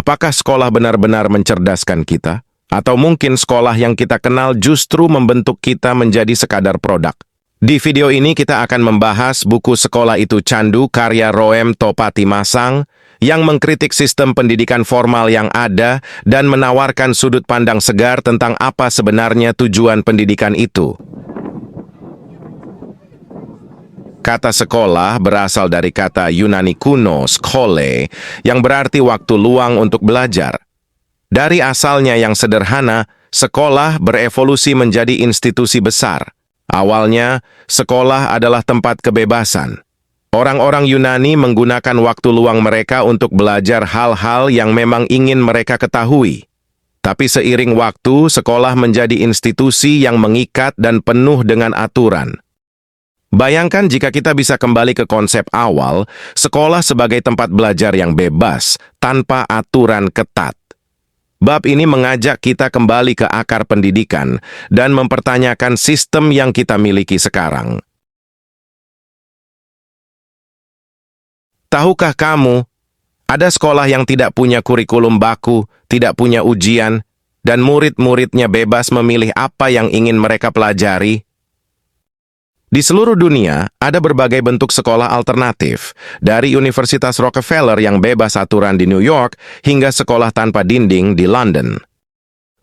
Apakah sekolah benar-benar mencerdaskan kita? Atau mungkin sekolah yang kita kenal justru membentuk kita menjadi sekadar produk? Di video ini kita akan membahas buku Sekolah Itu Candu karya Roem Topatimasang yang mengkritik sistem pendidikan formal yang ada dan menawarkan sudut pandang segar tentang apa sebenarnya tujuan pendidikan itu. Kata sekolah berasal dari kata Yunani kuno skole yang berarti waktu luang untuk belajar. Dari asalnya yang sederhana, sekolah berevolusi menjadi institusi besar. Awalnya, sekolah adalah tempat kebebasan. Orang-orang Yunani menggunakan waktu luang mereka untuk belajar hal-hal yang memang ingin mereka ketahui. Tapi seiring waktu, sekolah menjadi institusi yang mengikat dan penuh dengan aturan. Bayangkan jika kita bisa kembali ke konsep awal, sekolah sebagai tempat belajar yang bebas, tanpa aturan ketat. Bab ini mengajak kita kembali ke akar pendidikan dan mempertanyakan sistem yang kita miliki sekarang. Tahukah kamu, ada sekolah yang tidak punya kurikulum baku, tidak punya ujian, dan murid-muridnya bebas memilih apa yang ingin mereka pelajari? Di seluruh dunia, ada berbagai bentuk sekolah alternatif, dari Universitas Rockefeller yang bebas aturan di New York hingga sekolah tanpa dinding di London.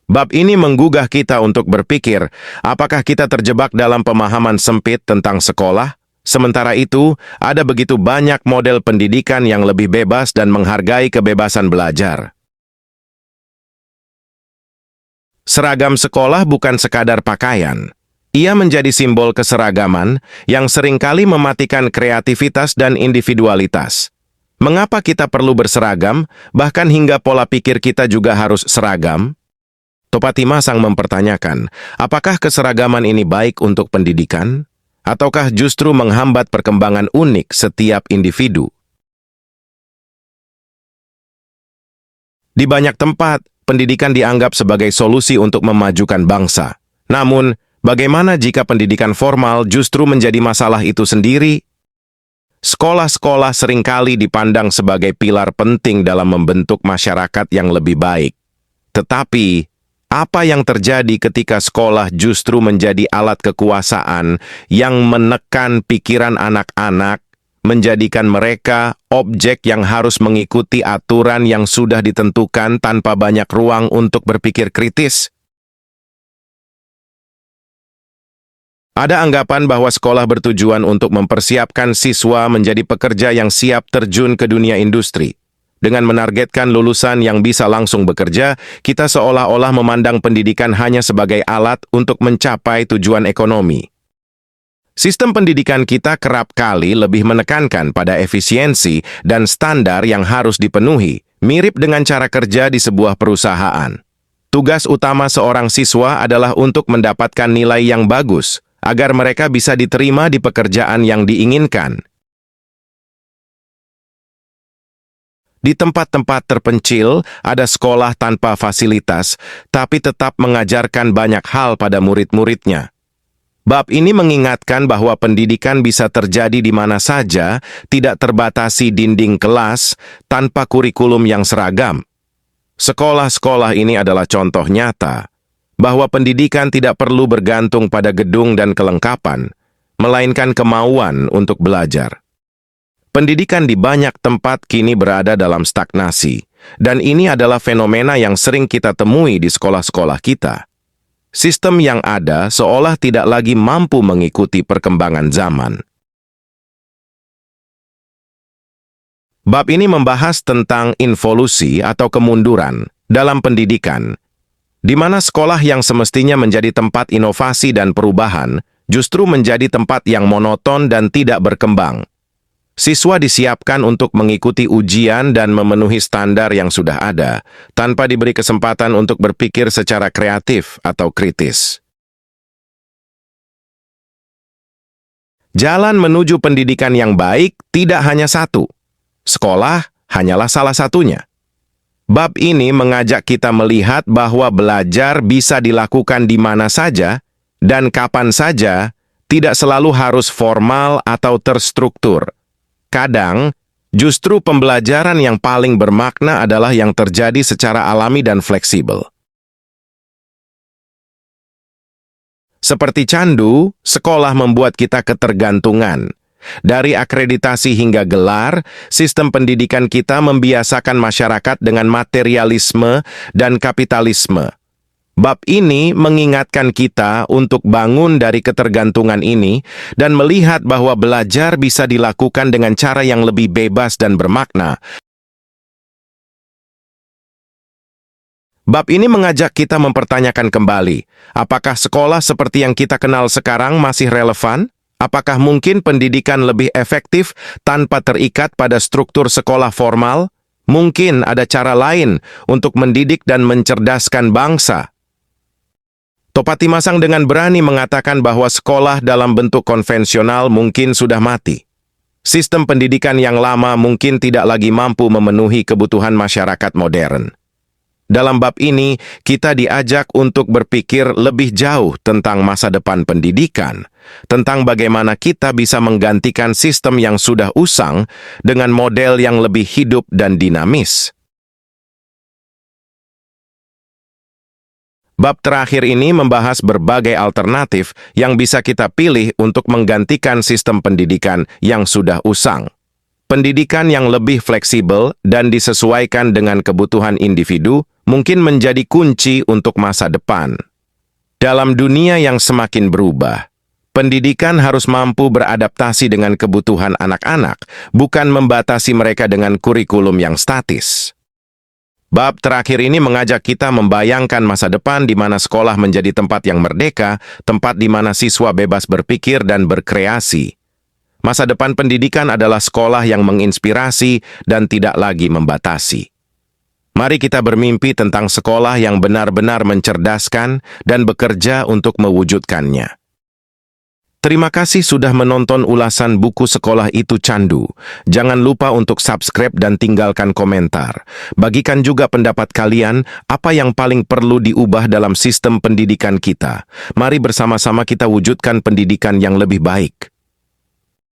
Bab ini menggugah kita untuk berpikir, apakah kita terjebak dalam pemahaman sempit tentang sekolah? Sementara itu, ada begitu banyak model pendidikan yang lebih bebas dan menghargai kebebasan belajar. Seragam sekolah bukan sekadar pakaian. Ia menjadi simbol keseragaman yang seringkali mematikan kreativitas dan individualitas. Mengapa kita perlu berseragam, bahkan hingga pola pikir kita juga harus seragam? Topatimasang mempertanyakan, apakah keseragaman ini baik untuk pendidikan? Ataukah justru menghambat perkembangan unik setiap individu? Di banyak tempat, pendidikan dianggap sebagai solusi untuk memajukan bangsa. Namun, bagaimana jika pendidikan formal justru menjadi masalah itu sendiri? Sekolah-sekolah seringkali dipandang sebagai pilar penting dalam membentuk masyarakat yang lebih baik. Tetapi, apa yang terjadi ketika sekolah justru menjadi alat kekuasaan yang menekan pikiran anak-anak, menjadikan mereka objek yang harus mengikuti aturan yang sudah ditentukan tanpa banyak ruang untuk berpikir kritis? Ada anggapan bahwa sekolah bertujuan untuk mempersiapkan siswa menjadi pekerja yang siap terjun ke dunia industri. Dengan menargetkan lulusan yang bisa langsung bekerja, kita seolah-olah memandang pendidikan hanya sebagai alat untuk mencapai tujuan ekonomi. Sistem pendidikan kita kerap kali lebih menekankan pada efisiensi dan standar yang harus dipenuhi, mirip dengan cara kerja di sebuah perusahaan. Tugas utama seorang siswa adalah untuk mendapatkan nilai yang bagus, agar mereka bisa diterima di pekerjaan yang diinginkan. Di tempat-tempat terpencil, ada sekolah tanpa fasilitas, tapi tetap mengajarkan banyak hal pada murid-muridnya. Bab ini mengingatkan bahwa pendidikan bisa terjadi di mana saja, tidak terbatasi dinding kelas, tanpa kurikulum yang seragam. Sekolah-sekolah ini adalah contoh nyata bahwa pendidikan tidak perlu bergantung pada gedung dan kelengkapan, melainkan kemauan untuk belajar. Pendidikan di banyak tempat kini berada dalam stagnasi, dan ini adalah fenomena yang sering kita temui di sekolah-sekolah kita. Sistem yang ada seolah tidak lagi mampu mengikuti perkembangan zaman. Bab ini membahas tentang involusi atau kemunduran dalam pendidikan, di mana sekolah yang semestinya menjadi tempat inovasi dan perubahan, justru menjadi tempat yang monoton dan tidak berkembang. Siswa disiapkan untuk mengikuti ujian dan memenuhi standar yang sudah ada, tanpa diberi kesempatan untuk berpikir secara kreatif atau kritis. Jalan menuju pendidikan yang baik tidak hanya satu. Sekolah hanyalah salah satunya. Bab ini mengajak kita melihat bahwa belajar bisa dilakukan di mana saja dan kapan saja, tidak selalu harus formal atau terstruktur. Kadang, Justru pembelajaran yang paling bermakna adalah yang terjadi secara alami dan fleksibel. Seperti candu, sekolah membuat kita ketergantungan. Dari akreditasi hingga gelar, sistem pendidikan kita membiasakan masyarakat dengan materialisme dan kapitalisme. Bab ini mengingatkan kita untuk bangun dari ketergantungan ini dan melihat bahwa belajar bisa dilakukan dengan cara yang lebih bebas dan bermakna. Bab ini mengajak kita mempertanyakan kembali, apakah sekolah seperti yang kita kenal sekarang masih relevan? Apakah mungkin pendidikan lebih efektif tanpa terikat pada struktur sekolah formal? Mungkin ada cara lain untuk mendidik dan mencerdaskan bangsa. Topatimasang dengan berani mengatakan bahwa sekolah dalam bentuk konvensional mungkin sudah mati. Sistem pendidikan yang lama mungkin tidak lagi mampu memenuhi kebutuhan masyarakat modern. Dalam bab ini, kita diajak untuk berpikir lebih jauh tentang masa depan pendidikan, tentang bagaimana kita bisa menggantikan sistem yang sudah usang dengan model yang lebih hidup dan dinamis. Bab terakhir ini membahas berbagai alternatif yang bisa kita pilih untuk menggantikan sistem pendidikan yang sudah usang. Pendidikan yang lebih fleksibel dan disesuaikan dengan kebutuhan individu mungkin menjadi kunci untuk masa depan. Dalam dunia yang semakin berubah, pendidikan harus mampu beradaptasi dengan kebutuhan anak-anak, bukan membatasi mereka dengan kurikulum yang statis. Bab terakhir ini mengajak kita membayangkan masa depan di mana sekolah menjadi tempat yang merdeka, tempat di mana siswa bebas berpikir dan berkreasi. Masa depan pendidikan adalah sekolah yang menginspirasi dan tidak lagi membatasi. Mari kita bermimpi tentang sekolah yang benar-benar mencerdaskan dan bekerja untuk mewujudkannya. Terima kasih sudah menonton ulasan buku Sekolah Itu Candu. Jangan lupa untuk subscribe dan tinggalkan komentar. Bagikan juga pendapat kalian, apa yang paling perlu diubah dalam sistem pendidikan kita. Mari bersama-sama kita wujudkan pendidikan yang lebih baik.